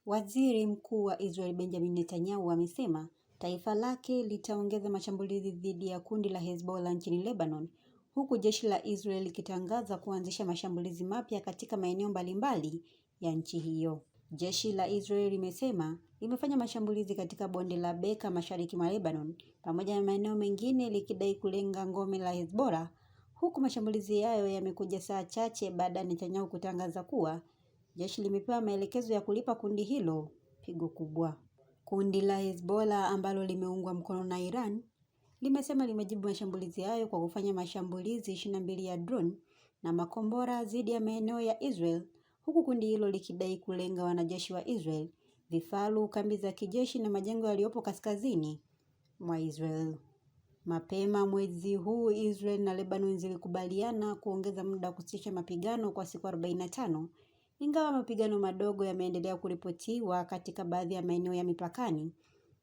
Waziri Mkuu wa Israel Benjamin Netanyahu amesema taifa lake litaongeza mashambulizi dhidi ya kundi la Hezbollah nchini Lebanon, huku jeshi la Israel likitangaza kuanzisha mashambulizi mapya katika maeneo mbalimbali ya nchi hiyo. Jeshi la Israel limesema limefanya mashambulizi katika bonde la Beka mashariki mwa Lebanon, pamoja na maeneo mengine likidai kulenga ngome la Hezbollah, huku mashambulizi hayo yamekuja saa chache baada ya Netanyahu kutangaza kuwa jeshi limepewa maelekezo ya kulipa kundi hilo pigo kubwa. Kundi la Hezbollah ambalo limeungwa mkono na Iran limesema limejibu mashambulizi hayo kwa kufanya mashambulizi 22 ya drone na makombora dhidi ya maeneo ya Israel, huku kundi hilo likidai kulenga wanajeshi wa Israel, vifaru, kambi za kijeshi na majengo yaliyopo kaskazini mwa Israel. Mapema mwezi huu Israel na Lebanon zilikubaliana kuongeza muda wa kusitisha mapigano kwa siku 45, ingawa mapigano madogo yameendelea kuripotiwa katika baadhi ya maeneo ya mipakani,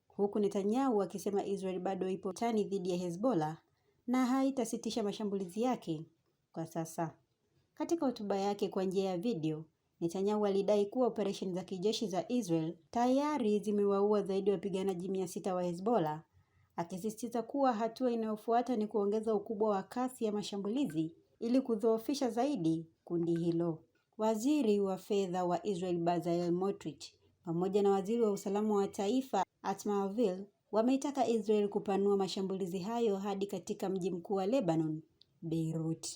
huku Netanyahu akisema Israel bado ipo tani dhidi ya Hezbollah na haitasitisha mashambulizi yake kwa sasa. Katika hotuba yake kwa njia ya video, Netanyahu alidai kuwa operesheni za kijeshi za Israel tayari zimewaua zaidi ya wapiganaji 600 wa Hezbollah, akisisitiza kuwa hatua inayofuata ni kuongeza ukubwa wa kasi ya mashambulizi ili kudhoofisha zaidi kundi hilo. Waziri wa fedha wa Israel Bezalel Smotrich pamoja na waziri wa usalama wa taifa Itamar Ben-Gvir wameitaka Israel kupanua mashambulizi hayo hadi katika mji mkuu wa Lebanon, Beirut.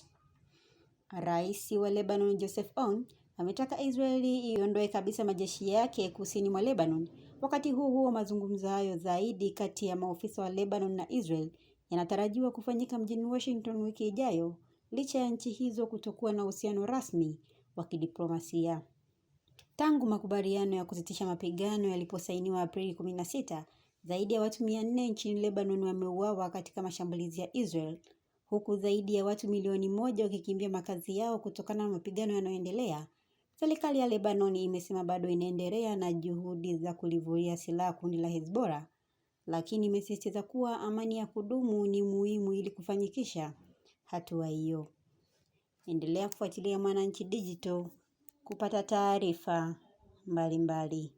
Rais wa Lebanon Joseph Aoun ametaka Israeli iondoe kabisa majeshi yake kusini mwa Lebanon. Wakati huo mazungumzo hayo zaidi kati ya maofisa wa Lebanon na Israel yanatarajiwa kufanyika mjini Washington wiki ijayo, licha ya nchi hizo kutokuwa na uhusiano rasmi wa kidiplomasia. Tangu makubaliano ya kusitisha mapigano yaliposainiwa Aprili 16, zaidi ya watu 400 nchini Lebanon wameuawa katika mashambulizi ya Israel, huku zaidi ya watu milioni 1 wakikimbia makazi yao kutokana na mapigano yanayoendelea. Serikali ya Lebanon imesema bado inaendelea na juhudi za kulivulia silaha kundi la Hezbollah, lakini imesisitiza kuwa amani ya kudumu ni muhimu ili kufanikisha hatua hiyo. Endelea kufuatilia Mwananchi Digital kupata taarifa mbalimbali.